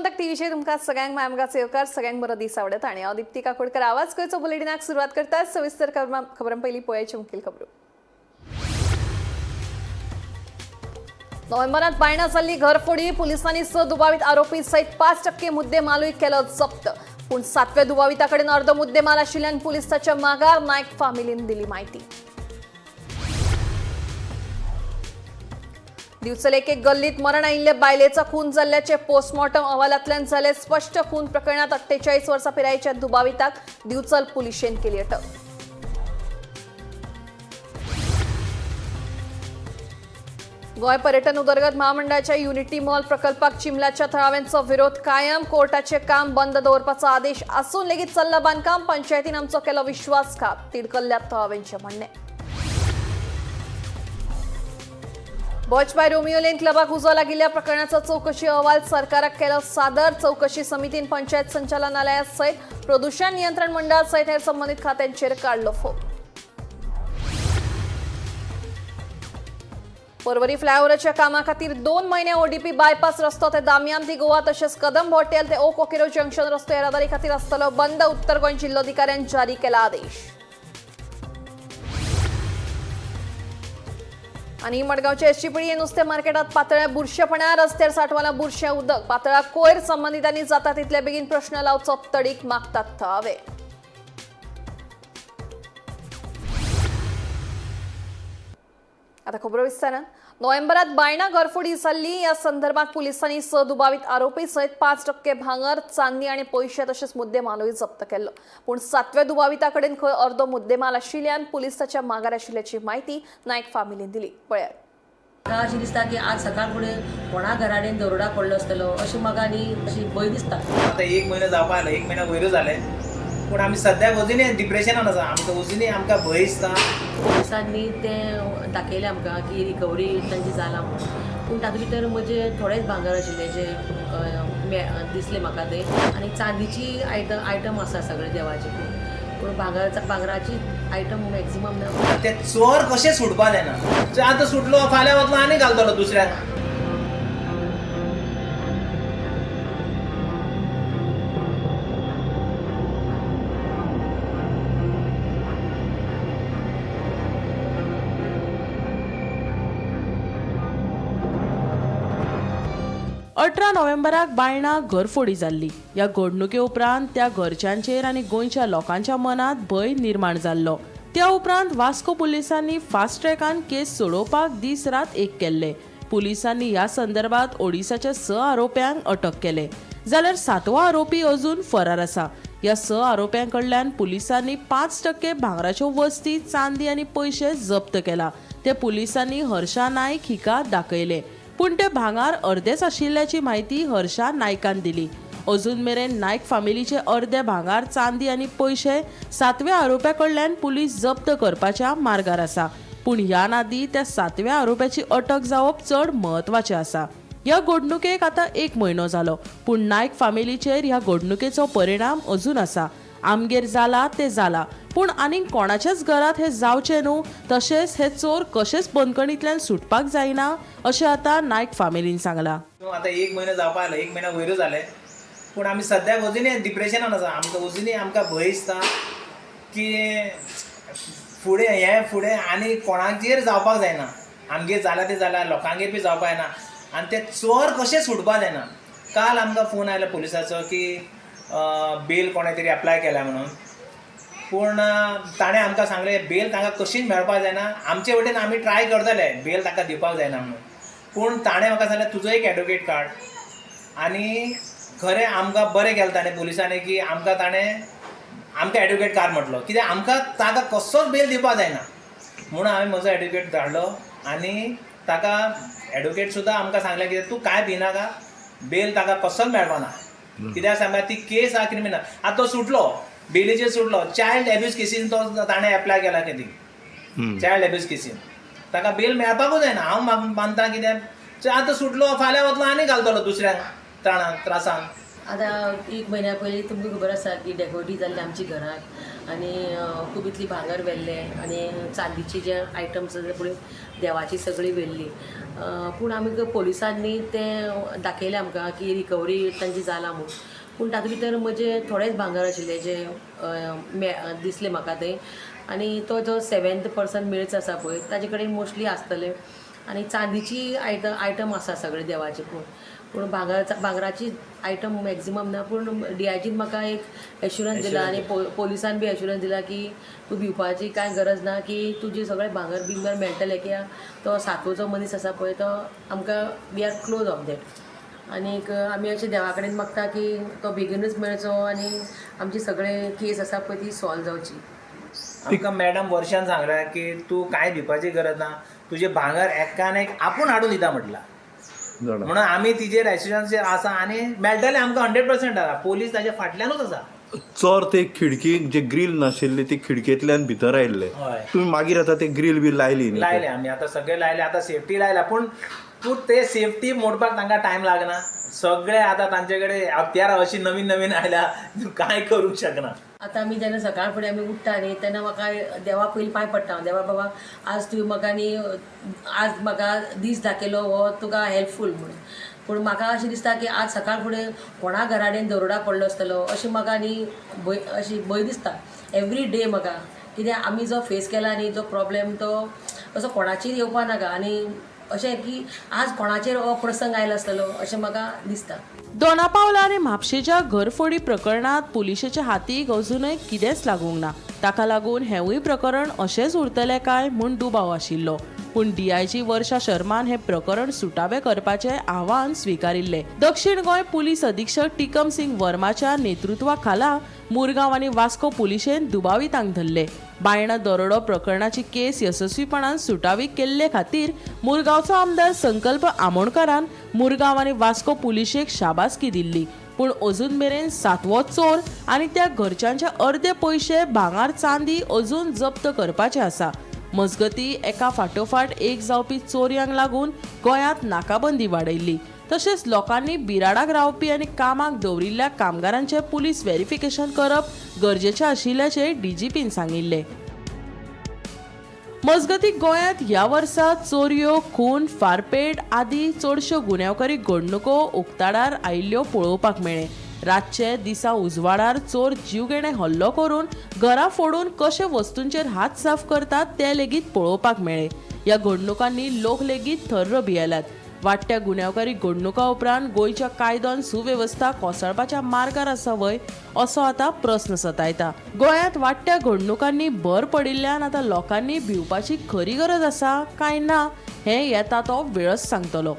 गोमंतक टीव्हीचे तुमका सगळ्यांक मायमगाचे येवकार सगळ्यांक बरो दीस आवडत आणि हांव दीप्ती काकोडकर आवाज गोंयचो बुलेटिनाक सुरवात करता सविस्तर खबरां पयलीं पळोवयाच्यो मुखेल खबरो। नोव्हेंबरांत बायणां जाल्ली घरफोडी पुलिसांनी 6 दुबावित आरोपी सयत 5% मुद्देमालूय केलो जप्त पूण 7व्या दुबाविता कडेन अर्द मुद्देमाल आशिल्ल्यान पुलीस ताच्या मागार नायक फामिलीन दिली माहिती। दिवचल एक गल्लीत मरण आयिल्ले बायलेचा खून जाल्ल्याचे पोस्टमॉर्टम अहवालांतल्यान जाले स्पष्ट। खून प्रकरणात 48 वर्सां पिरायेच्या दुबाविताक दिवचल पुलिशेन केली अटक। गोय पर्यटन उदरगत महामंडळाच्या युनिटी मॉल प्रकल्पाक चिमल्याच्या थळाव्यांचो विरोध कायम। कोर्टाचे काम बंद दवरपाचो आदेश आसून लेगीत चल्ला बांदकाम पंचायतीन आमचो केलो विश्वासघात तिडकल्ल्या थळाव्यांचे म्हणणे। बोचबाय रोमियो लेन क्लबाक उजो लागिल्ल्या प्रकरणाचो चौकशी अहवाल सरकाराक केलो सादर। चौकशी समितीन पंचायत संचालनालया सयत प्रदूषण नियंत्रण मंडळ सयत हेर संबंधित खात्यांचेर काडलो फोग। पर्वरी फ्लायओव्हरच्या कामा खातीर 2 म्हयने ओडीपी बायपास रस्तो ते दामियान ती गोवा तशेंच कदंब हॉटेल ते ओक ओकेरो जंक्शन रस्तो येरादारी खातीर आसतलो बंद। उत्तर गोंय जिल्लोधिकाऱ्यान जारी केला आदेश। आणि मडगावच्या एसटी पिळये नुस्तें मार्केटात पातळ्या बुरशेपणा रस्त्यार साठवाना बुरशें उदक पातळा कोयर संबंधितांनी जाता तितले बेगीन प्रश्न लावचो तडीक मागतात थळावे। आता खबरो विस्तारान नोव्हेंबरात बायणां घरफोडी जाल्ली या संदर्भात पुलिसांनी 6 दुबावित आरोपी सयत 5% भांगर चांदी आणि पैसे तशेंच मुद्देमालूय जप्त केल्लो पूण 7व्या दुबाविता कडेन खंय अर्दो मुद्देमाल आशिल्ल्यान पुलीस ताच्या मागार आशिल्ल्याची माहिती नायक फामिलीन दिली। पळयात। अशें दिसता की आज सकाळ फुडें कोणा घराडेन दरोडा पडलो आसतलो अशी म्हाका न्ही अशी भंय दिसता। आता 1 म्हयनो जावपा आयलो 1 म्हयनो वयर जाले पूण आमी सद्याक अजुनूय डिप्रेशनान आसा। आमकां अजुनूय आमकां भंय दिसता। पोलिसांनी तें दाखयलें आमकां की रिकवरी तांची जाला म्हणून पूण तातूंत भितर म्हजे थोडेच भांगर आशिल्ले जे दिसले म्हाका ते आनी चांदीची आयटम आसा सगळे देवाचे पूण भांगराची आयटम मॅक्झिमम ना। ते चोर कशें सुटपा जायना। आतां सुटलो फाल्यां वतलो आनी घालतलो दुसऱ्याक। अठरा नोव्हेंबराक बायणां घरफोडी जाल्ली। या घडणुके उपरांत त्या घरच्यांचेर आनी गोंयच्या लोकांच्या मनात भंय निर्माण जाल्लो। त्या उपरांत वास्को पुलिसांनी फास्ट ट्रॅकान केस सोडोवपाक दीस रात एक केल्ले। पुलिसांनी ह्या संदर्भात ओडिसाच्या 6 आरोप्यांक अटक केले जाल्यार 7वो आरोपी अजून फरार आसा। या 6 आरोप्यांकडल्यान पुलिसांनी 5% भांगराच्यो वस्ती चांदी आनी पैसे जप्त केला। ते पुलिसांनी हर्षा नायक हिका दाखयले पूण ते भांगार अर्देच आशिल्ल्याची माहिती हर्षा नायकान दिली। अजून मेरेन नायक फामिलीचे अर्दे भांगार चांदी आनी पैसे 7व्या आरोप्याकडल्यान पुलीस जप्त करपाच्या मार्गार आसा पूण ह्या नादी त्या 7व्या आरोप्याची अटक जावप चड म्हत्वाचें आसा। ह्या घडणुकेक आतां 1 म्हयनो जालो पूण नायक फामिलीचेर ह्या घडणुकेचो परिणाम अजून आसा। आमगेर जाला ते जाला पूण आनीक कोणाच्याच घरात हे जावचे न्हू तशेंच हे चोर कशेंच बंदखणींतल्यान सुटपाक जायना अशें आतां नायक फामिलीन सांगलां। आता 1 म्हयनो जावपा आयलो 1 म्हयनो वयर जाले पूण आमी सद्याक अजुनूय डिप्रेशनान आसा। आमकां अजुनूय आमकां भंय दिसता की फुडें आनी कोणाचेर जावपाक जायना। आमगेर जाल्या ते जाल्या लोकांगेर बी जावपाक जायना आनी ते चोर कशें सुटपाक जायना। काल आमकां फोन आयलो पुलिसाचो की बेल कोणे तरी एप्लाय केल्या म्हणून पूण ताणें आमकां सांगलें बेल तांकां कशीच मेळपाक जायना। आमचे वटेन आमी ट्राय करतले बेल ताका दिवपाक जायना म्हणून पूण ताणें म्हाका सांगलें तुजो एक एडवोकेट काड आनी खरें आमकां बरें केलें ताणें पुलिसांनी की ताणें आमकां एडवोकेट काड म्हटलो कित्याक आमकां ताका कसोच बेल दिवपाक जायना म्हणून हांवें म्हजो एडवोकेट धाडलो आनी ताका एडवोकेट सुद्दां आमकां सांगलें की तूं कांय भिनाका बेल ताका कसोच मेळपाना कित्याक सांगल्यार ती केस आहा क्रिमिनल। आतां तो सुटलो बेलीचेर सुटलो चायल्ड एब्यूज केसीन तो ताणें एप्लाय केला कितें चायल्ड एब्यूज केसीन ताका बेल मेळपाकूच जायना। हांव मानता कित्याक आतां सुटलो फाल्यां वतलो आनी घालतलो दुसऱ्याक त्रासान आता एक महिन्या पयलीं तुमकां खबर आसा की डेकोरेटी जाल्ली आमची घरांत आनी खूब इतली भांगर व्हेल्ले आनी चांदीचे जे आयटम्स आसा पळय देवाची सगळी व्हेल्ली. पूण आमी पोलिसांनी तें दाखयलें आमकां की रिकवरी तांची जाला म्हूण. पूण तातूंत भितर म्हजे थोडेच भांगर आशिल्ले जे दिसले म्हाका थंय आनी तो जो 7th पर्सन मिळच आसा पळय ताजे कडेन मोस्टली आसतले आनी चांदीची आयटम आसा सगळे देवाचे पूण भांगराची आयटम मॅक्झिमम ना. पूण DIGन म्हाका एक एश्युरन्स दिला आनी पोलिसान बी एश्युरन्स दिला की तूं भिवपाची कांय गरज ना की तुजें सगळें भांगर बिंगर मेळटलें कित्याक तो 7वेचो मनीस आसा पळय तो आमकां we are close of that. आनीक आमी अशें देवा कडेन मागता की तो बेगीनूच मेळचो आनी आमची सगळे केस आसा पळय ती सॉल्व जावची. आमकां मॅडम वर्षान सांगल्या की तूं कांय भिवपाची गरज ना, तुजें भांगर एकान एक आपूण हाडून दिता म्हटलां. म्हणून आमी तिजेर एश्युरन्सीर आसा आनी मेळटलें आमकां 100% आसा. पोलीस ताच्या फाटल्यानूच आसा. चोर ते खिडकीक जे ग्रील नाशिल्ली ती खिडकेंतल्यान भितर आयिल्ले. हय. तुम्ही मागीर आतां ते ग्रील बी लायली न्ही? लायले आमी आतां सगळे लायले. आतां सेफ्टी लायला पूण ते सेफ्टी मोडपाक तांकां टायम लागना. सगळे आतां तांचे कडेन हत्यारां अशी नवीन नवीन आयल्या कांय करूंक शकना. आतां आमी जेन्ना सकाळ फुडें आमी उठ्ठा न्ही तेन्ना म्हाका देवा पयलीं पांय पडटा हांव. देवा बाबा आज तुवें म्हाका न्ही आज म्हाका दीस दाखयलो हो तुका हेल्पफूल म्हणून. पूण म्हाका अशें दिसता की आज सकाळ फुडें कोणा घराडेन दरोडा पडलो आसतलो अशें म्हाका न्ही अशी भंय दिसता एवरी डे म्हाका. कित्याक आमी जो फेस केला न्ही जो प्रॉब्लेम तो असो कोणाचेर येवपा नाका आनी अशें की आज कोणाचेर हो प्रसंग आयलो आसतलो अशें म्हाका दिसता. दोनापावला आनी म्हापशेच्या घरफोडी प्रकरणात पुलिशेच्या हातीक अजूनय कितेंच लागूंक ना. ताका लागून हेवूय प्रकरण अशेंच उरतलें काय म्हूण दुबाव आशिल्लो. पूण DIG वर्षा शर्मान हे प्रकरण सुटावे करपाचें आव्हान स्विकारिल्लें. दक्षिण गोंय पुलीस अधीक्षक टिकम सिंग वर्माच्या नेतृत्वा खाला मुरगांव आनी वास्को पुलिशेन दुबावितांक धरले. बायणा दरोडो प्रकरणाची केस यशस्वीपणान सुटावी केल्ले खातीर मुरगांवचो आमदार संकल्प आमोणकारान मुरगांव आनी वास्को पुलिशेक शाबासकी दिल्ली. पूण अजून मेरेन 7वो चोर आनी त्या घरच्यांचे अर्दे पयशे भांगार चांदी अजून जप्त करपाचे आसा. मजगती एका फाटोफाट एक जावपी चोरयांक लागून गोंयांत नाकाबंदी वाडयल्ली. तशेंच लोकांनी बिराडाक रावपी आनी कामाक दवरिल्ल्या कामगारांचें पुलीस व्हेरिफिकेशन करप गरजेचें आशिल्ल्याचें DGPन सांगिल्लें. मजगती गोंयांत ह्या वर्सा चोरयो, खून, फारपेट आदी चडश्यो गुन्यांवकारी घडणुको उक्ताडार आयिल्ल्यो पळोवपाक मेळ्ळे. रातचे दिसा उजवाडार चोर जीवघेणे हल्लो करून घरां फोडून कशे वस्तूंचेर हात साफ करतात ते लेगीत पळोवपाक मेळ्ळे. ह्या घडणुकांनी लोक लेगीत थर्र भियेल्यात. वाडट्या गुन्यांवकारी घडणुका उपरांत गोंयच्या कायद्यान सुवेवस्था कोसळपाच्या मार्गार आसा वय असो आतां प्रस्न सतायता. गोंयांत वाडट्या घडणुकांनी भर पडिल्ल्यान आतां लोकांनी भिवपाची खरी गरज आसा काय ना हें येता तो वेळच सांगतलो.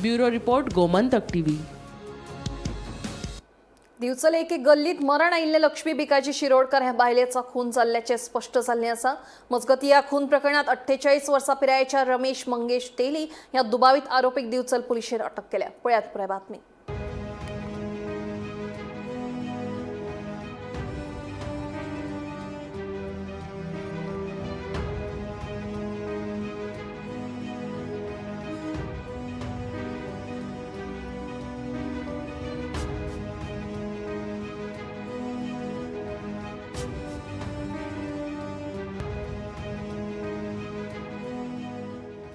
Bureau report, Gomantak TV. दिवचले एके गल्लीत मरण आयिल्ले लक्ष्मी भिकाजी शिरोडकर हे बायलेचो खून जाल्ल्याचे स्पष्ट जाल्ले आसा. मजगती ह्या खून प्रकरणात 48 वर्सां पिरायेच्या रमेश मंगेश तेली ह्या दुबावित आरोपीक दिवचल पुलिशेन अटक केल्या. पळयात पुराय बातमी.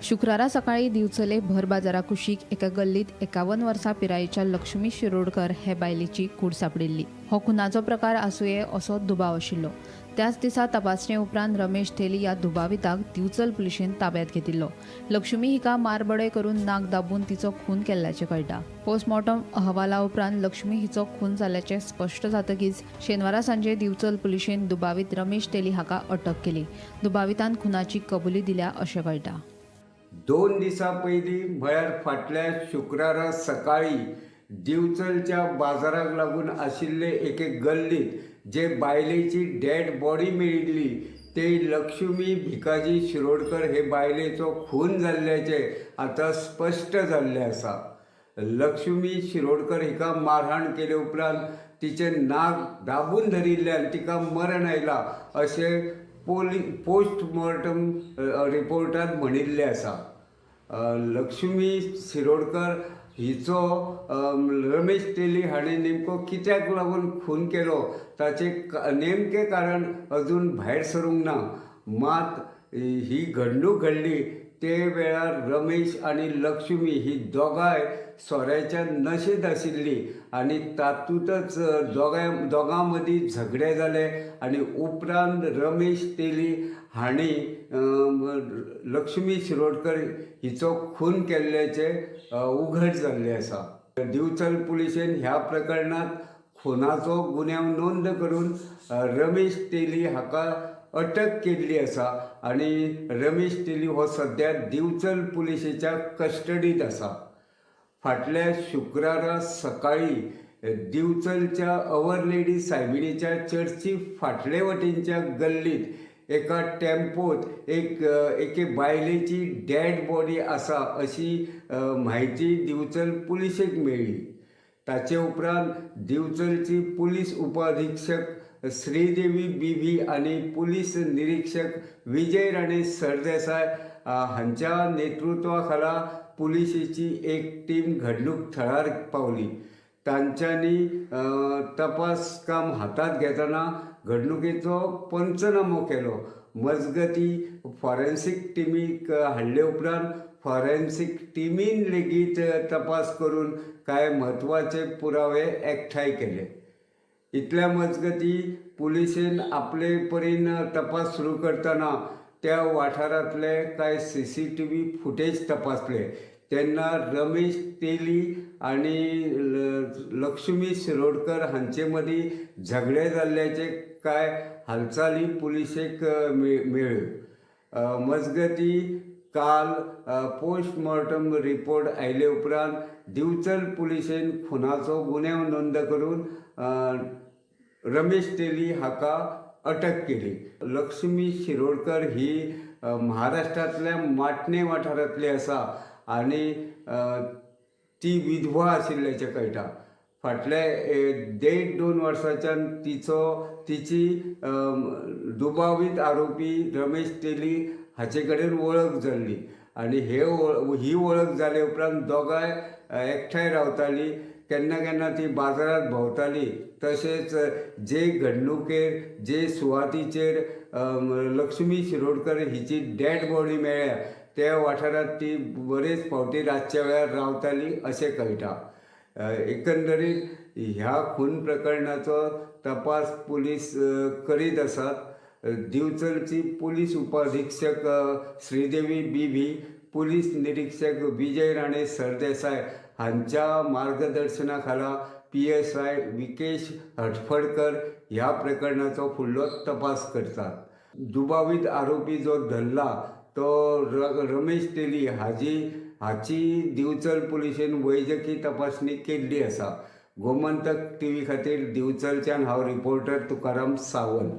शुक्रारा सकाळी दिवचले भर बाजारा कुशीक एका गल्लीत 51 वर्सां पिरायेच्या लक्ष्मी शिरोडकर हे बायलेची कूड सापडिल्ली. हो खुनाचो प्रकार आसूये असो दुबाव आशिल्लो. त्याच दिसा तपासणे उपरांत रमेश थेली ह्या दुबाविताक दिवचल पुलिशेन ताब्यात घेतिल्लो. लक्ष्मी हिका मारबडय करून नाक दाबून तिचो खून केल्ल्याचें कळटा. पोस्टमॉर्टम अहवाला उपरांत लक्ष्मी हिचो खून जाल्ल्याचें स्पश्ट जातकीच शेनवारा सांजे दिवचल पुलिशेन दुबावित रमेश तेली हाका अटक केली. दुबावितान खुनाची कबुली दिल्या अशें कळटा. 2 दिसां पयलीं म्हळ्यार फाटल्या शुक्रारा सकाळी दिवचलच्या बाजाराक लागून आशिल्ले एके गल्लीत जे बायलेची डेड बॉडी मेळिल्ली ते लक्ष्मी भिकाजी शिरोडकर हे बायलेचो खून जाल्ल्याचे आतां स्पश्ट जाल्लें आसा. लक्ष्मी शिरोडकर हिका मारहाण केले उपरांत तिचें नाक दाबून धरिल्ल्यान तिका मरण आयला अशें पोस्टमॉर्टम रिपोर्टांत म्हणिल्लें आसा. लक्ष्मी शिरोडकर हिचो रमेश तेली हाणें नेमको कित्याक लागून खून केलो ताचें नेमकें कारण अजून भायर सरूंक ना. मात ही घडणूक घडली ते वेळार रमेश आनी लक्ष्मी ही दोगांय सोऱ्याच्या नशेंत आशिल्लीं आनी तातूंतच दोगां मदीं झगडे जाले आनी उपरांत रमेश तेली हांणी लक्ष्मी शिरोडकर हिचो खून केल्ल्याचें उघड जाल्लें आसा. दिवचल पुलिशेन ह्या प्रकरणांत खुनाचो गुन्यांव नोंद करून रमेश तेली हाका अटक केल्ली आसा आनी रमेश तेली हो सद्या दिवचल पुलिशेच्या कस्टडींत आसा. फाटल्या शुक्रारा सकाळी दिवचलच्या अवर लेडी सायबिणीच्या चर्ची फाटले वटेनच्या गल्लीत एका टेम्पोत एके बायलेची डेड बॉडी आसा अशी म्हायती दिवचल पुलिशेक मेळ्ळी. ताचे उपरांत दिवचलची पुलीस उपअधीक्षक श्रीदेवी बीबी आनी पुलीस निरीक्षक विजय राणे सरदेसाय हांच्या नेतृत्वा खाला पुलिशेची एक टीम घडणूक थळार पावली. तांच्यांनी तपास काम हातांत घेतना घडणुकेचो पंचनामो केलो. मजगती फॉरेन्सीक टीमीक हाडले उपरांत फॉरेन्सीक टीमीन लेगीत तपास करून कांय म्हत्वाचे पुरावे एकठांय केले. इतल्या मजगती पुलिशेन आपले परीन तपास सुरू करतना त्या वाठारांतले कांय CCTV फुटेज तपासले तेन्ना रमेश तेली आनी लक्ष्मी शिरोडकर हांचे मदीं झगडे जाल्ल्याचे कांय हालचाली पुलिशेक मेळ्ळ्यो. मजगती काल पोस्टमॉर्टम रिपोर्ट आयले उपरांत दिवचल पुलिशेन खुनाचो गुन्यांव नोंद करून रमेश तेली हाका अटक केली. लक्ष्मी शिरोडकर ही महाराष्ट्रांतल्या माटणे वाठारांतली आसा आनी ती विधवा आशिल्ल्याचें कळटा. फाटले 1.5-2 वर्सांच्यान तिची दुबावीत आरोपी रमेश तेली हाचे कडेन वळख जाल्ली आनी ही वळख जाले उपरांत दोगांय एकठांय रावतालीं. केन्ना केन्ना ती बाजारांत भोंवताली. तशेंच जे घडणुकेर जे सुवातीचेर लक्ष्मी शिरोडकर हिची डेड बॉडी मेळ्ळ्या त्या वाठारांत ती बरेच फावटी रातच्या वेळार रावताली अशें कळटा. एकंदरीत ह्या खून प्रकरणाचो तपास पुलीस करीत आसात. दिवचलची पुलीस उपअधीक्षक श्रीदेवी बीबी, पुलीस निरीक्षक विजय राणे सरदेसाय हांच्या मार्गदर्शना खाला PSI विकेश हटफडकर ह्या प्रकरणाचो फुडलो तपास करतात. दुबावीत आरोपी जो धरला तो रमेश तेली हाची दिवचल पुलिशेन वैजकी तपासणी केल्ली आसा. गोमंतक TV खातीर दिवचलच्यान हांव रिपोर्टर तुकाराम सावंत.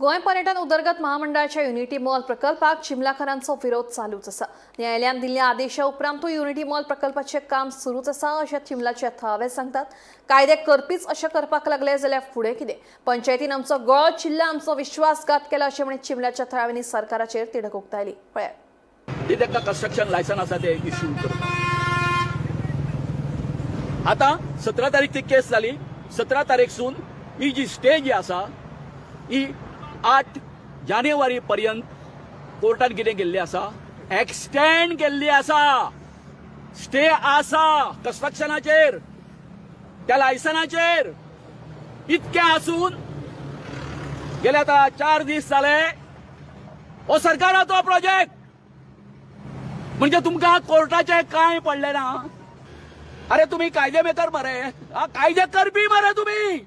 गोंय पर्यटन उदरगत महामंडळाच्या युनिटी मॉल प्रकल्पाक चिमलाकरांचो विरोध चालूच आसा. न्यायालयान दिल्ल्या आदेशा उपरांत युनिटी मॉल प्रकल्पाचें काम सुरूच आसा अशें चिमलाचे थळावे सांगतात. कायदे करपीच अशें करपाक लागले जाल्यार फुडें कितें? पंचायतीन आमचो गळो चिल्ला, आमचो विश्वासघात केला अशें म्हणून चिमलाच्या थळाव्यांनी सरकाराचेर तिडक उक्तायली. पळयात. ताका कंस्ट्रक्शन लायसन आसा ते इश्यू करता. आतां 17 तारीख ती केस जाली. 17 तारीखसून ही जी स्टे जी आसा ही 8 जानेवारी पर्यंत कोर्टान कितें केल्ली आसा, एक्सटेंड केल्ली आसा. स्टे आसा कंस्ट्रक्शनाचेर, त्या लायसनाचेर. इतके आसून गेले आता 4 दीस जाले हो सरकाराचो प्रोजेक्ट. म्हणजे तुमकां कोर्टाचे कांय पडले ना. अरे तुम्ही कायदे मेकर मरे, कायदे करपी मरे तुम्ही.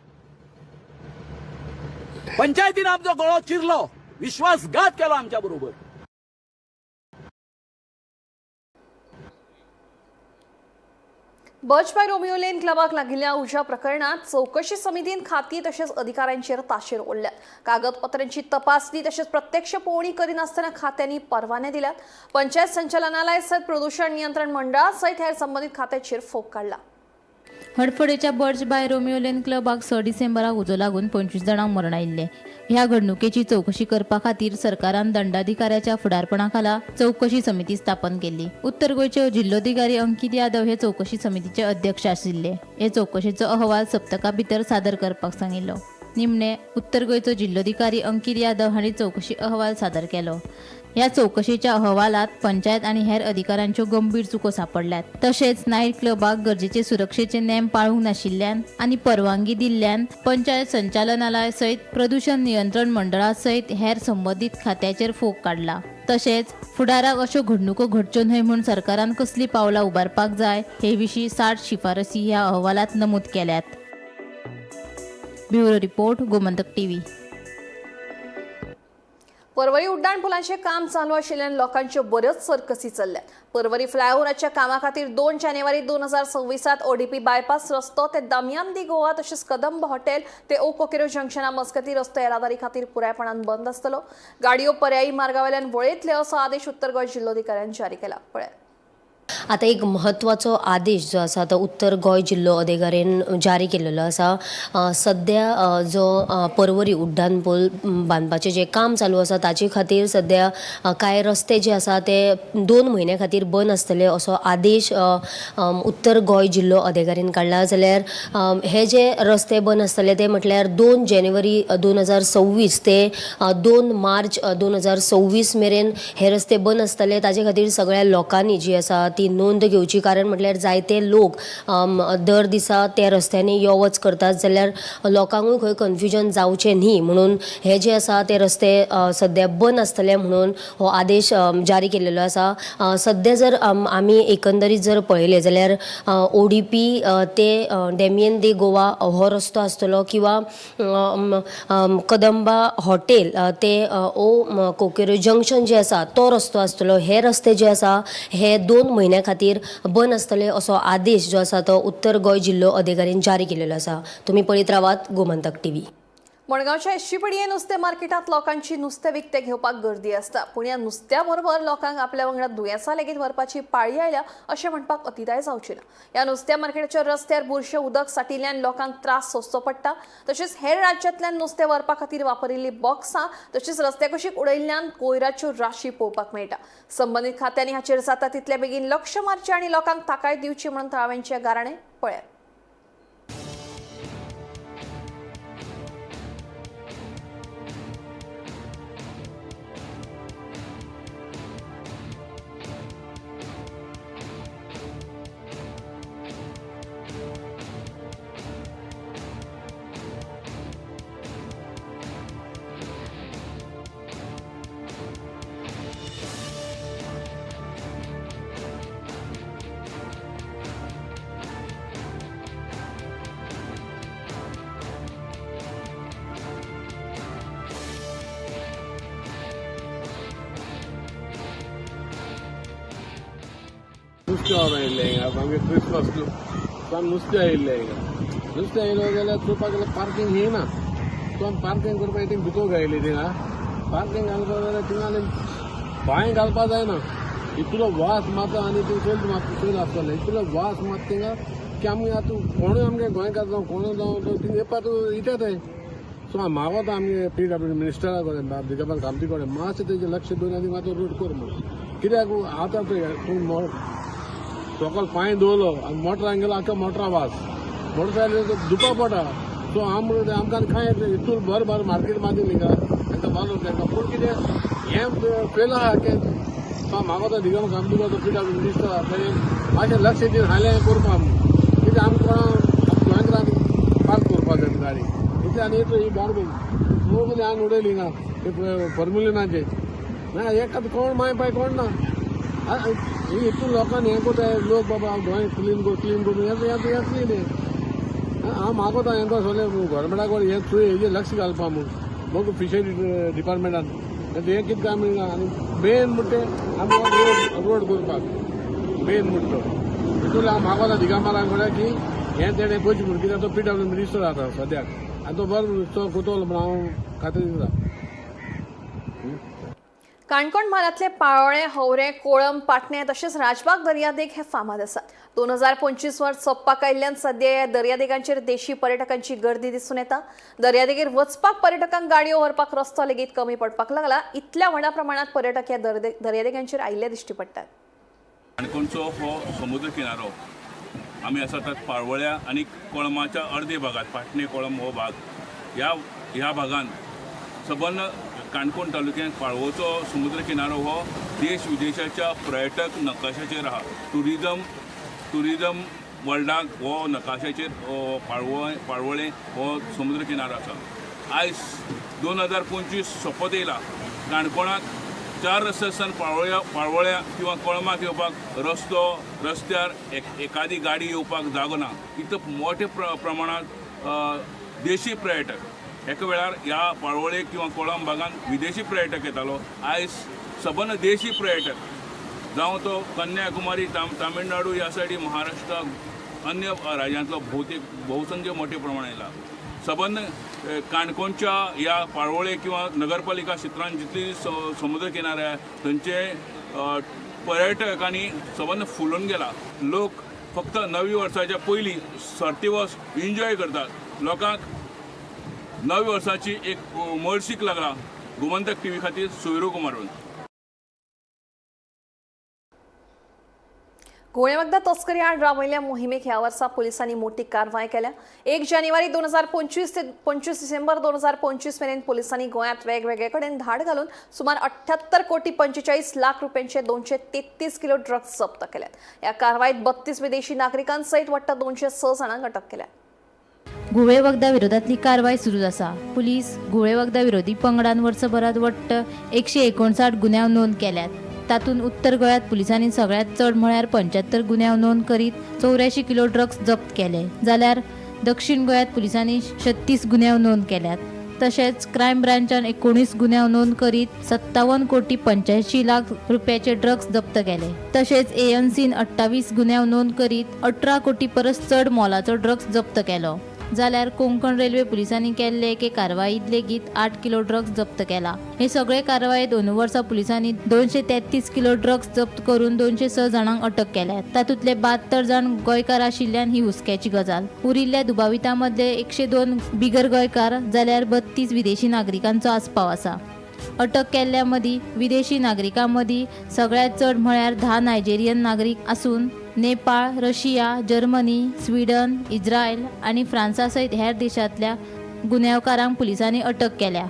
पंचायतीन आमचो गळो चिरलो, विश्वासघात केलो आमच्या बरोबर. बर्चबाय रोमियो लेन क्लबाक लागिल्ल्या उज्या प्रकरणात चौकशी समितीन खाती तशेंच अधिकाऱ्यांचेर ताशेर ओडल्यात. कागदपत्रांची तपासणी तशेंच प्रत्यक्ष पळोवणी करिनासतना खात्यांनी परवाने दिल्यात. पंचायत संचालनालय सयत प्रदूषण नियंत्रण मंडळा सयत हेर संबंधित खात्याचेर फोग काडला. हडफडेच्या बर्च बाय रोमियो लेन क्लबाक 6 डिसेंबराक उजो लागून 25 जाणांक मरण आयिल्ले. ह्या घडणुकेची चौकशी करपा खातीर सरकारान दंडाधिकाऱ्याच्या फुडारपणाखाला चौकशी समिती स्थापन केली. उत्तर गोंयचे जिल्लोधिकारी अंकित यादव हे चौकशी समितीचे अध्यक्ष आशिल्ले. हे चौकशीचो अहवाल सप्तका भितर सादर करपाक सांगिल्लो. निमणे उत्तर गोंयचो जिल्लोधिकारी अंकित यादव हांणी चौकशी अहवाल सादर केलो. ह्या चौकशीच्या अहवालात पंचायत आणि हेर अधिकाऱ्यांच्यो गंभीर चुको सापडल्यात. तशेंच नायट क्लबाक गरजेचे सुरक्षेचे नेम पाळूंक नाशिल्ल्यान आणि परवानगी दिल्ल्यान पंचायत संचालनालय सयत प्रदूषण नियंत्रण मंडळा सयत हेर संबंधित खात्याचेर फोग काडला. तशेंच फुडाराक अश्यो घडणुको घडच्यो न्हय म्हूण सरकारान कसली पावलां उबारपाक जाय हे विशीं 60 शिफारसी ह्या अहवालात नमूद केल्यात. Bureau report, Gomantak TV. परवरी उड्डाण पुलांचे काम चालू आशिल्ल्यान लोकांच्यो बऱ्योच सरकसी चल्ल्यात. परवरी फ्लायओव्हराच्या कामा खातीर 2 जानेवारी 2026 ओडीपी बायपास रस्तो ते दमयंती गोवा तशेंच कदंब हॉटेल ते ओ कोकेरो जंक्शना मस्कती रस्तो येरादारी खातीर पुरायपणान बंद आसतलो. गाडयो पर्यायी मार्गावेल्यान वळयतले असो आदेश उत्तर गोंय जिल्लोधिकाऱ्यान जारी केला. पळयात. आता एक महत्वाचो आदेश जो आसा तो उत्तर गोंय जिल्लो अधिकाऱ्यान जारी केलेलो आसा. सध्या जो परवरी उड्डाण पूल बांदपाचें जे काम चालू आसा ताचे खातीर सध्या कांय रस्ते जे आसा ते 2 म्हयन्या खातीर बंद आसतले असो आदेश उत्तर गोंय जिल्लो अधिकाऱ्यान काडला. जाल्यार हे जे रस्ते बंद आसतले ते म्हटल्यार 2 जानेवारी 2026 ते 2 मार्च 2026 मेरेन हे रस्ते बंद आसतले. ताचे खातीर सगळ्या लोकांनी जी आसा ती नोंद घेवची. कारण म्हटल्यार जायते लोक दर दिसा त्या रस्त्यांनी यो वच करतात, जाल्यार लोकांकूय खंय कन्फ्युजन जावचें न्ही म्हणून हे जे आसा ते रस्ते सध्या बंद आसतले म्हणून हो आदेश जारी केलेलो आसा. सध्या जर आमी एकंदरीत जर पळयलें जाल्यार ओडीपी ते दमयंती दे गोवा हो रस्तो आसतलो किंवा कदंबा हॉटेल ते ओ कोकेरो जंक्शन जे आसा तो रस्तो आसतलो. हे रस्ते जे आसा हे 2 म्हयन्या खातीर बंद आसतले असो आदेश जो आसा तो उत्तर गोंय जिल्लो अधिकाऱ्यान जारी केलेलो आसा. तुमी पळयत रावात गोमंतक टीव्ही. मडगांवच्या एसपीडीए नुस्तें मार्केटात लोकांची नुस्तें विकतें घेवपाक गर्दी आसता. पूण ह्या नुस्त्या बरोबर लोकांक आपल्या वांगडा दुयेंसां लेगीत व्हरपाची पाळी आयल्या अशें म्हणपाक अतिदाय जावची ना. ह्या नुस्त्या मार्केटाच्या रस्त्यार बुरशें उदक साठिल्ल्यान लोकांक त्रास सोंसचो पडटा. तशेंच हेर राज्यांतल्यान नुस्तें व्हरपा खातीर वापरिल्लीं बॉक्सां तशेंच रस्त्या कुशीक उडयिल्ल्यान कोयराच्यो राशी पळोवपाक मेळटा. संबंदीत खात्यांनी हाचेर जाता तितले बेगीन लक्ष मारचें आनी लोकांक ताकाय दिवची म्हणून थळाव्यांचे गाराणें पळयात. नुस्तें आयिल्लें हिंगा आमगे क्रिसमस आम नुस्तें आयिल्लें हिंगा. नुस्तें आयलो जाल्यार चोवपाक गेल्यार पार्किंग येना. सो आमी पार्किंग करपाक थिंग भितर गायली थिंगा पार्किंग घालपा जाल्यार थिंगा आनी भांय घालपा जायना. इतलो वास मारता आनी थिंग चड आसतलें इतलो वास मारता थिंगा की आमगे आतां कोणूय आमगे गोंयकार जावं कोणूय जावं थिंग येवपा तूं इटाताय. सो हांव मागोता आमगे PW मिनिस्टरा कडेन दिगंबर कामती कडेन मातशें तेजें लक्ष दवरून आनी मातसो रोड कर म्हणून. कित्याक आतां पळय सकाळ पांय दवरलो आनी मोटरान गेलो आख्या मोटरा वास मोटरसायकल दुखा पडटा. सो आमकां कांय इतून भर मार्केट मारली थिंगा तांकां बांदून तांकां पूण कितें हें फेल आहा सो म्हाका तो दिगंबर कामती करता PW मिनिस्टर मातशें लक्ष दिवन हायलें करपा कितें आमकां गोंयकारांनी पार्क करपा जाय गाडी कितें आनी येतो ही गार्बेज सगळी हांवें उडयली हिंगा फॉर्मुलिनाचेर ना एकाद कोण माय पाय कोण ना. हितून लोकांनी हें कोताय लोक बाबा गोंय क्लीन करून येतली न्ही. हांव मागोता हेंकां सगळे गव्हर्मेंटाक हें चोय हेजेर लक्ष घालपा म्हूण मग फिशरी डिपार्टमेंटान हें कितें काम आनी मेन म्हणटा आमकां रोड करपाक मेन म्हणटा हितून हांव मागोता दिगंबराक म्हळ्यार की हें तेणें पयलीं म्हणून कित्याक तो PW मिनिस्टर आसा सद्याक आनी तो बरो तो कोतलो म्हण हांव खात्री दिता. काणकोण म्हालांतले पाळोळे, हवरे, कोळम, पाटणे तशेंच राजबाग दर्यादेग हे फामाद आसात. 2025 वर्स सोंपपाक आयिल्ल्यान सध्या ह्या दर्यादेगांचेर देशी पर्यटकांची गर्दी दिसून येता. दर्यादेगेर वचपाक पर्यटकांक गाडयो व्हरपाक रस्तो लेगीत कमी पडपाक लागला. इतल्या व्हडा प्रमाणात पर्यटक ह्या दर्यादेगांचेर आयिल्ले दिश्टी पडटात. काणकोणचो हो समुद्र किनारो आमी आसा तात पाळवळ्या आनी कोळमाच्या अर्दे भागात, पाटणे कोळम हो भाग, ह्या भागांत सबंद काणकोण तालुक्यांत पाळवोचो समुद्र किनारो हो देश विदेशाच्या पर्यटक नकाशाचेर आहा. टुरिजम वर्ल्डाक हो नकाशाचेर पाळवोळे हो समुद्र किनारो आसा. आयज 2025 सोंपत येयला. काणकोणाक 4 रस्ते आसतना पाळवळ्या किंवा कोळमाक येवपाक रस्त्यार एखादी गाडी येवपाक जागो ना. इतलो मोठ्या प्रमाणात देशी पर्यटक एका वेळार ह्या पाळवळे किंवा कोळम भागांत विदेशी पर्यटक येतालो. आयज सबंद देशी पर्यटक जावं तो कन्याकुमारी, तामिळनाडू ह्या सायडी, महाराष्ट्र, अन्य राज्यांतलो बहुसंख्य मोठ्या प्रमाणात येयला. सबंद काणकोणच्या ह्या पाळवळे किंवा नगरपालिका क्षेत्रांत जितली समुद्र किनारे आहे थंयचे पर्यटकांनी सबंद फुलून गेला. लोक फक्त नवी वर्साच्या पयलीं सर्ती वच एन्जॉय करतात. लोकांक नवी वर्साची एक मळशीक लागला. गोमंतक टीव्ही खातीर सोयरू कुमारून. गुळे वखदां तस्करी आड राबयिल्ल्या मोहिमेक ह्या वर्सा पुलिसांनी मोठी कारवाय केल्या. 1 जानेवारी 2025 ते 25 डिसेंबर 2025 मेरेन पुलिसांनी गोंयांत वेगवेगळे कडेन धाड घालून सुमार 78 कोटी 45 लाख रुपयांचे 233 किलो ड्रग्स जप्त केल्यात. ह्या कारवायेत 32 विदेशी नागरिकांसयत वट्ट 206 जाणांक अटक केल्या. गुळे वखदा विरोधातली कारवाय सुरू आसा. पुलीस गुळे वखदा विरोधी पंगडान वर्सभरात वट्ट 159 गुन्यांव नोंद केल्यात. तातूंत उत्तर गोंयांत पुलिसांनी सगळ्यात चड म्हळ्यार 75 गुन्यांव नोंद करीत 84 किलो ड्रग्स जप्त केले. जाल्यार दक्षिण गोंयांत पुलिसांनी 36 गुन्यांव नोंद केल्यात. तशेंच क्रायम ब्रांचान 19 गुन्यांव नोंद करीत 57 कोटी 85 लाख रुपयाचे ड्रग्स जप्त केले. तशेंच एएनसीन 28 गुन्यांव नोंद करीत 18 कोटी परस चड मोलाचो ड्रग्स जप्त केलो. जाल्यार कोंकण रेल्वे पुलिसांनी केल्ले एके कारवायेंत लेगीत 8 किलो ड्रग्स जप्त केला. हे सगळे कारवायेंत अंदू वर्सा पुलिसांनी 233 किलो ड्रग्स जप्त करून 206 जाणांक अटक केल्या. तातूंतले 72 जाण गोंयकार आशिल्ल्यान ही हुस्क्याची गजाल. उरिल्ल्या दुबावितां मदले 102 बिगर गोंयकार जाल्यार 32 विदेशी नागरिकांचो आस्पाव आसा. अटक केल्ल्या मदीं विदेशी नागरिकां मदीं सगळ्यात चड म्हळ्यार 10 नायजेरियन नागरीक आसून Nepal, Russia, Germany, Sweden, Israel आनी फ्रांसा सयत हेर देशांतल्या गुन्यांवकारांक पुलिसांनी अटक केल्या.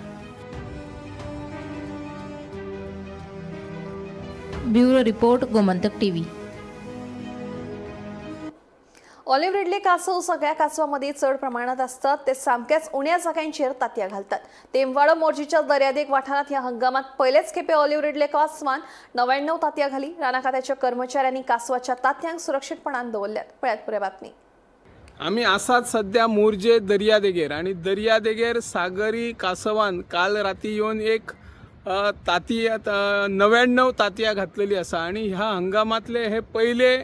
Bureau report, Gomantak TV. Olive Ridley कासव सगळ्या कासवांमध्ये चड प्रमाणात असतात. ते सामकेच उण्या जाग्यांचेर तांतयां घालतात. तेमवाडो मोर्जीच्या दर्यादेग वाठारात ह्या हंगामात पयलेच खेपे ऑलिव्ह रिडले कासवान 99 तांतयां घाली. राना खात्याच्या कर्मचाऱ्यांनी कासवाच्या तांतयांक सुरक्षीतपणान दवरल्यात. पळयात पुरे बातमी. आम्ही आसात सध्या मोर्जे दर्यादेगेर आणि दर्यादेगेर सागरी कासवान काल राती येवन एक 99 तांतयां घातलेली आसा आणि ह्या हंगामातले हे पहिले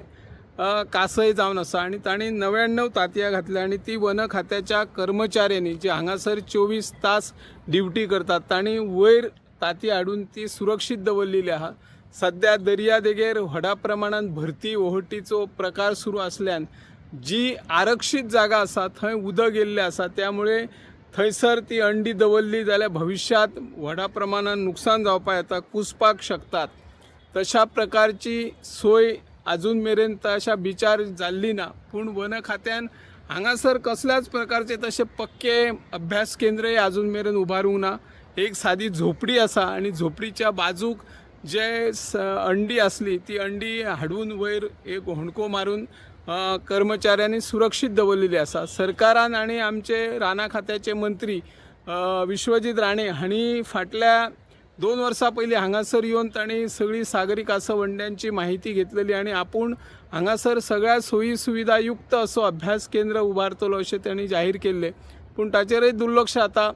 कासय जावन आसा आणि तांणी 99 तांतयां घातल्या आणि ती वन खात्याच्या कर्मचाऱ्यांनी जे हांगासर 24 तास ड्युटी करतात तांणी वयर तांती हाडून ती सुरक्षीत दवरलेली आहा. सध्या दर्यादेगेर व्हडा प्रमाणात भरती ओहटीचो प्रकार सुरू असल्यान जी आरक्षीत जागा आसा थंय उदक गेल्लें आसा. त्यामुळे थंयसर ती अंडी दवरली जाल्यार भविष्यात व्हडा प्रमाणात नुकसान जावपाक येता, कुसपाक शकतात. तशा प्रकारची सोय अजून मेरेन तशा बिचार जाल्ली ना. पूण वन खात्यान हांगासर कसल्याच प्रकारचे तशे पक्के अभ्यास केंद्रय अजून मेरेन उबारूंक ना. एक सादी झोपडी आसा आणि झोपडीच्या बाजूक जे अंडी असली ती अंडी हाडून वयर एक होणको मारून कर्मचाऱ्यांनी सुरक्षीत दवरलेली आसा. सरकारान आणि आमचे राना खात्याचे मंत्री विश्वजीत राणे हांणी फाटल्या 2 वर्सां पयलीं हांगासर येवन तांणी सगळी सागरी कासवंड्यांची माहिती घेतलेली आणि आपूण हांगासर सगळ्या सोयी सुविधा युक्त असो अभ्यास केंद्र उबारतलो अशें तांणी जाहीर केल्लें. पूण ताचेरय दुर्लक्ष जाता.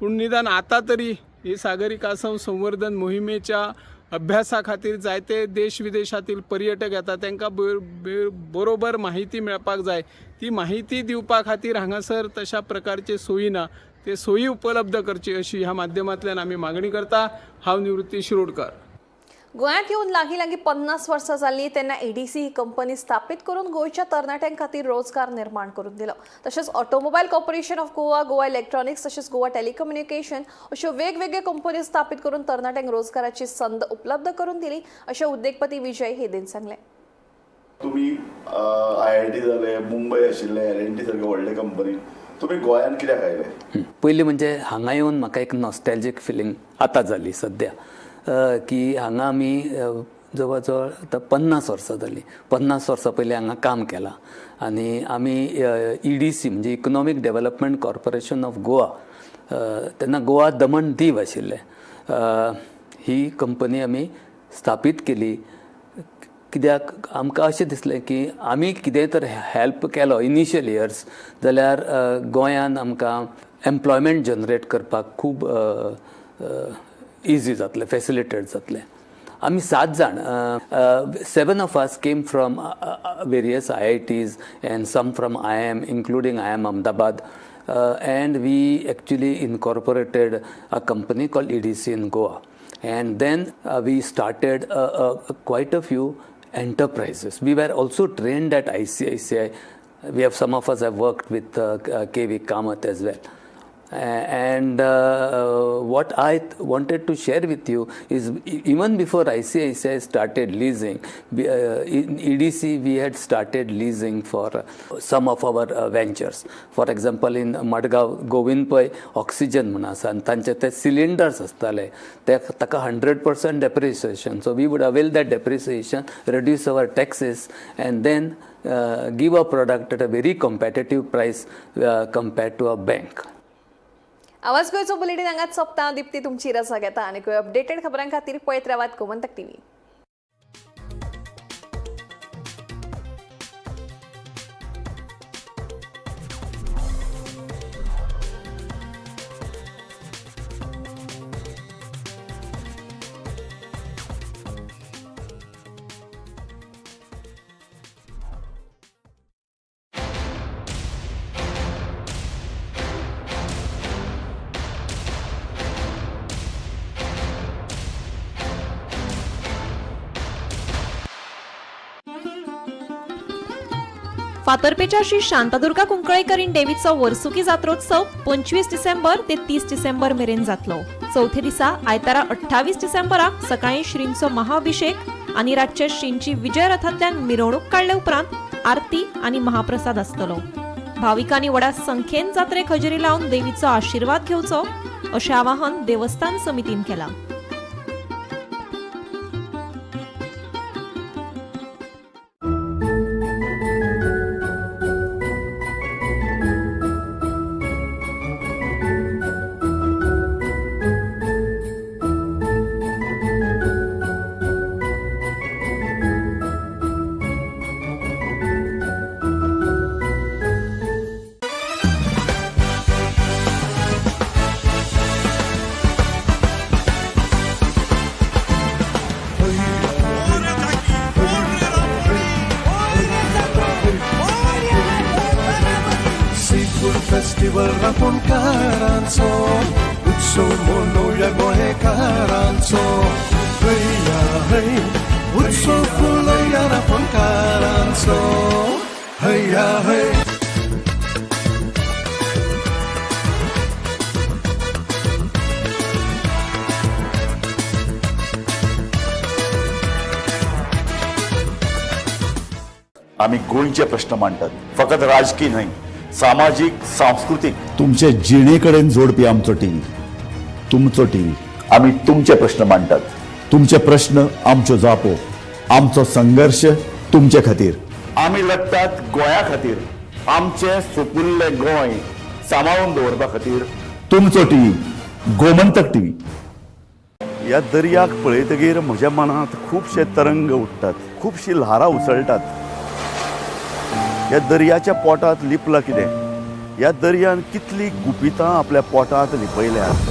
पूण निदान आतां तरी ही सागरी कासव संवर्धन मोहिमेच्या अभ्यासा खातीर जायते देश विदेशातील पर्यटक येतात. तांकां बरोबर माहिती मेळपाक जाय. ती माहिती दिवपा खातीर हांगासर तशा प्रकारचे सोयी ना. ते सोयी उपलब्ध करची अशी ह्या माध्यमांतल्यान आमी मागणी करता. हांव निवृत्ती शिरोडकर. गोंयांत येवन लागीं 50 वर्सां जाल्लीं तेन्ना एडीसी ही कंपनी स्थापीत करून गोंयच्या तरणाट्यां खातीर रोजगार निर्माण करून दिलो. तशेंच automobile corporation of Goa, Goa electronics तशेंच गोवा टेलिकम्युनिकेशन अश्यो वेगवेगळ्यो कंपनी स्थापीत करून तरणाट्यांक रोजगाराची संद उपलब्ध करून दिली अशें उद्देगपती विजय हेदेन सांगलें. तुम्ही IIT जाले, मुंबय आशिल्ले, L&T सारके व्हडले कंपनी, तुम्ही गोंयांत कित्याक आयले? पयलीं म्हणजे हांगा येवन म्हाका एक नॉस्टॅल्जीक फिलींग आतां जाली सद्या, की हांगा आमी जवळ जवळ आतां 50 वर्सां जालीं. 50 वर्सां पयलीं हांगा काम केलां आनी आमी EDC म्हणजे economic development corporation of Goa, तेन्ना गोवा दमण दीव आशिल्लें, ही कंपनी आमी स्थापीत केली. कित्याक आमकां अशें दिसलें की आमी कितें तर हेल्प केलो इनिशियल इयर्स जाल्यार गोंयांत आमकां एम्प्लॉयमेंट जनरेट करपाक खूब इजी जातलें, फॅसिलिटेट जातलें. आमी 7 जाण, 7 of us came from various IITs and some from IIM, including IIM Ahmedabad, and we actually incorporated a company called EDC in Goa. And then we started quite a few enterprises. We were also trained at ICICI. Some of us have worked with KV Kamath as well. And what I wanted to share with you is even before ICICI started leasing, in EDC we had started leasing for some of our ventures. For example, in Madgav, Govindpay Oxygen म्हणून आसा आनी तांचे ते cylinders आसताले, ताका 100% depreciation. So we would avail that depreciation, reduce our taxes, and then give a product at a very competitive price compared to a bank. आवाज गोंयचो bulletin हांगाच सोंपता. दिप्ती तुमची रजा घेता आनी अपडेटेड खबरां खातीर पळयत रावात गोमंतक TV. फातर्पेच्या श्री शांतादुर्गा कुंकळेकर देवीचो वर्सुकी जात्रोत्सव 25 डिसेंबर ते 30 डिसेंबर मेरेन जातलो. चौथे दिसा आयतारा 28 डिसेंबराक सकाळी श्रींचो महाअभिषेक आनी रातचे श्रींची विजय रथांतल्यान मिरवणूक काडले उपरांत आरती आनी महाप्रसाद आसतलो. भाविकांनी व्हडा संख्येन जात्रेक हजेरी लावन देवीचो आशीर्वाद घेवचो अशें आवाहन देवस्थान समितीन केलां. फेस्टिवल रापणकारांचो उत्सव मनोवया गोंयकारांचो. हैया है उत्सव फुलया रापणकारांचो. हैया है. आम्ही गोंयचे प्रश्न मांडटात, फकत राजकीय न्हय, सामाजिक, सांस्कृतिक. तुमचे जिणेकडेन जोडपी आमचो टीव्ही, तुमचो टीव्ही. आम्ही तुमचे प्रश्न मांडटात. तुमचे प्रश्न आमच्यो जापो, आमचो संघर्ष तुमचे खातीर. आम्ही लढतात गोंया खातीर, आमचे सोपुल्ले गोंय सांबाळून दवरपा खातीर. तुमचो टीव्ही, गोमंतक टीव्ही. ह्या दर्याक पळयतकीर म्हज्या मनांत खुबशे तरंग उठतात, खुबशी ल्हारां उसळटात. ह्या दर्याच्या पोटांत लिपलां कितें? ह्या दर्यान कितली गुपितां आपल्या पोटांत लिपयल्यात.